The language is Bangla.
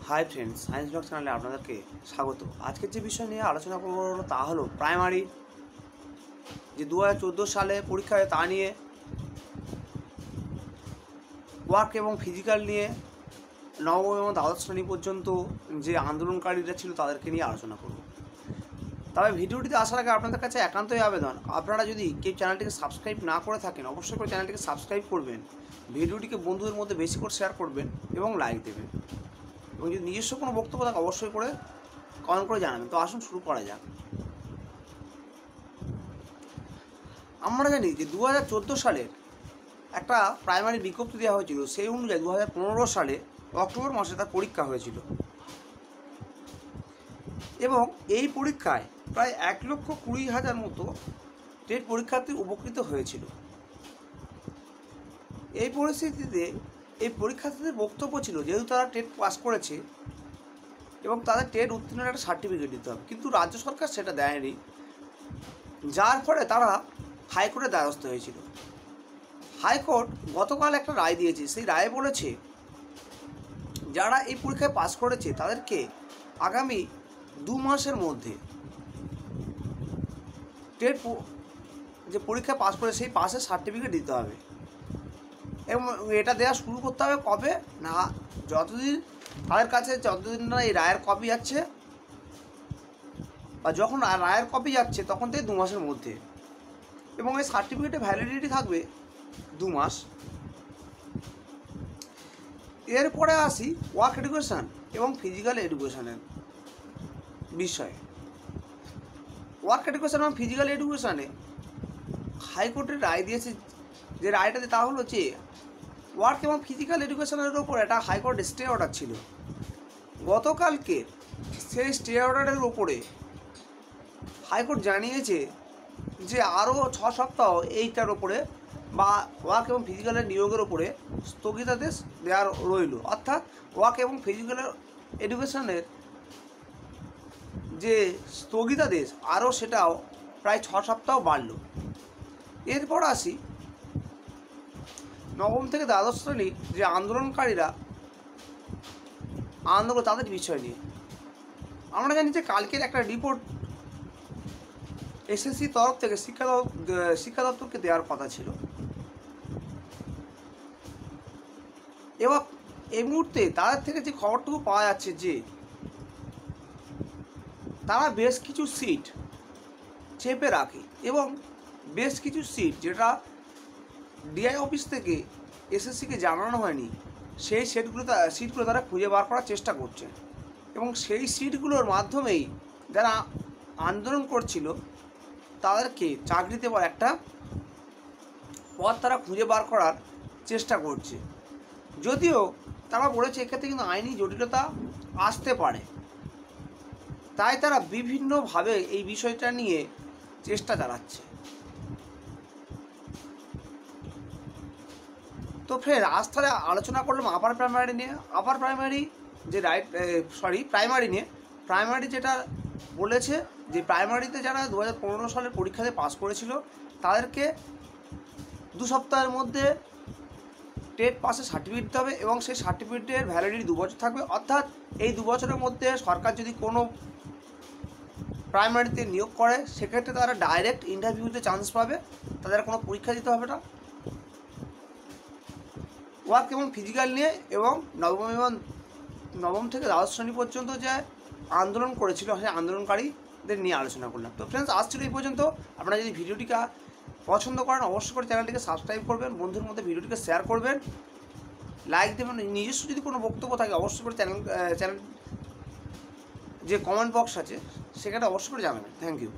হাই ফ্রেন্ডস, সায়েন্স ব্লগ চ্যানেলে আপনাদেরকে স্বাগত। আজকের যে বিষয় নিয়ে আলোচনা করব তা হলো প্রাইমারি যে 2014 সালে পরীক্ষা হয় তা নিয়ে, ওয়ার্ক এবং ফিজিক্যাল নিয়ে নবম এবং দ্বাদশ শ্রেণী পর্যন্ত যে আন্দোলনকারীরা ছিল তাদেরকে নিয়ে আলোচনা করব। তবে ভিডিওটিতে আসার আগে আপনাদের কাছে একান্তই আবেদন, আপনারা যদি কেউ চ্যানেলটিকে সাবস্ক্রাইব না করে থাকেন অবশ্যই করে চ্যানেলটিকে সাবস্ক্রাইব করবেন, ভিডিওটিকে বন্ধুদের মধ্যে বেশি করে শেয়ার করবেন এবং লাইক দেবেন, এবং যদি নিজস্ব কোনো বক্তব্য থাকে অবশ্যই করে কমেন্ট করে জানাবেন। তো আসুন শুরু করা যাক। আমরা জানি যে 2014 সালের একটা প্রাইমারি বিজ্ঞপ্তি দেওয়া হয়েছিল, সেই অনুযায়ী 2015 সালে অক্টোবর মাসে তার পরীক্ষা হয়েছিল এবং এই পরীক্ষায় প্রায় 1,20,000 মতো টেট পরীক্ষার্থী উপকৃত হয়েছিল। এই পরিস্থিতিতে এই পরীক্ষার্থীদের বক্তব্য ছিল যেহেতু তারা টেট পাস করেছে এবং তাদের টেট উত্তীর্ণের একটা সার্টিফিকেট দিতে হবে, কিন্তু রাজ্য সরকার সেটা দেয়নি, যার ফলে তারা হাইকোর্টের দ্বারস্থ হয়েছিল। হাইকোর্ট গতকাল একটা রায় দিয়েছে, সেই রায়ে বলেছে যারা এই পরীক্ষায় পাস করেছে তাদেরকে আগামী 2 মাসের মধ্যে টেট যে পরীক্ষায় পাস করে সেই পাসের সার্টিফিকেট দিতে হবে, এবং এটা দেওয়া শুরু করতে হবে কবে না, যতদিন তাদের কাছে যতদিন না এই রায়ের কপি যাচ্ছে, বা যখন রায়ের কপি যাচ্ছে তখন থেকে 2 মাসের মধ্যে, এবং এই সার্টিফিকেটের ভ্যালিডিটি থাকবে 2 মাস। এরপরে আসি ওয়ার্ক এডুকেশান এবং ফিজিক্যাল এডুকেশানের বিষয়ে। ওয়ার্ক এডুকেশান এবং ফিজিক্যাল এডুকেশানে হাইকোর্টের রায় দিয়েছে, যে রায়টাতে তা হলো যে ওয়ার্ক এবং ফিজিক্যাল এডুকেশনের ওপর একটা হাইকোর্ট স্টে অর্ডার ছিল। গতকালকে সেই স্টে অর্ডারের ওপরে হাইকোর্ট জানিয়েছে যে আরও 6 সপ্তাহ এইটার ওপরে বা ওয়ার্ক এবং ফিজিক্যালের নিয়োগের ওপরে স্থগিতাদেশ দেওয়ার রইল, অর্থাৎ ওয়ার্ক এবং ফিজিক্যাল এডুকেশনের যে স্থগিতাদেশ আরও সেটাও প্রায় 6 সপ্তাহ বাড়ল। এরপর আসি নবম থেকে দ্বাদশ শ্রেণীর যে আন্দোলনকারীরা আন্দোলন তাদের বিষয় নিয়ে। আমরা জানি যে কালকের একটা রিপোর্ট এসএসসি তরফ থেকে শিক্ষা দপ্তরকে দেওয়ার কথা ছিল, এবং এই মুহূর্তে তাদের থেকে যে খবরটুকু পাওয়া যাচ্ছে যে তারা বেশ কিছু সিট চেপে রাখে, এবং বেশ কিছু সিট যেটা ডিআই অফিস থেকে এসএসসিকে জানানো হয়নি সেই সিটগুলো তারা খুঁজে বার করার চেষ্টা করছে, এবং সেই সিটগুলোর মাধ্যমেই যারা আন্দোলন করছিল তাদেরকে চাকরি দেওয়ার একটা পথ তারা খুঁজে বার করার চেষ্টা করছে। যদিও তারা বলেছে এক্ষেত্রে কিন্তু আইনি জটিলতা আসতে পারে, তাই তারা বিভিন্নভাবে এই বিষয়টা নিয়ে চেষ্টা চালাচ্ছে। তো ফের আজ তাহলে আলোচনা করলাম আপার প্রাইমারি নিয়ে। আপার প্রাইমারি যে প্রাইমারি নিয়ে। প্রাইমারি যেটা বলেছে যে প্রাইমারিতে যারা 2015 সালের পরীক্ষাতে পাস করেছিল তাদেরকে 2 সপ্তাহের মধ্যে টেট পাসের সার্টিফিকেট দিতে হবে, এবং সেই সার্টিফিকেটের ভ্যালিডিটি 2 বছর থাকবে, অর্থাৎ এই 2 বছরের মধ্যে সরকার যদি কোনো প্রাইমারিতে নিয়োগ করে সেক্ষেত্রে তারা ডাইরেক্ট ইন্টারভিউতে চান্স পাবে, তাদের কোনো পরীক্ষা দিতে হবে না। ওয়ার্ক এবং ফিজিক্যাল নিয়ে এবং নবম থেকে দ্বাদশ শ্রেণী পর্যন্ত যে আন্দোলন করেছিল সেই আন্দোলনকারীদের নিয়ে আলোচনা করলাম। তো ফ্রেন্ডস, আজ ছিল এই পর্যন্ত। আপনারা যদি ভিডিওটিকে পছন্দ করেন অবশ্যই করে চ্যানেলটিকে সাবস্ক্রাইব করবেন, বন্ধুর মধ্যে ভিডিওটিকে শেয়ার করবেন, লাইক দেবেন। নিজস্ব যদি কোনো বক্তব্য থাকে অবশ্যই করে চ্যানেল যে কমেন্ট বক্স আছে সেখানে অবশ্যই করে জানাবেন। Thank you.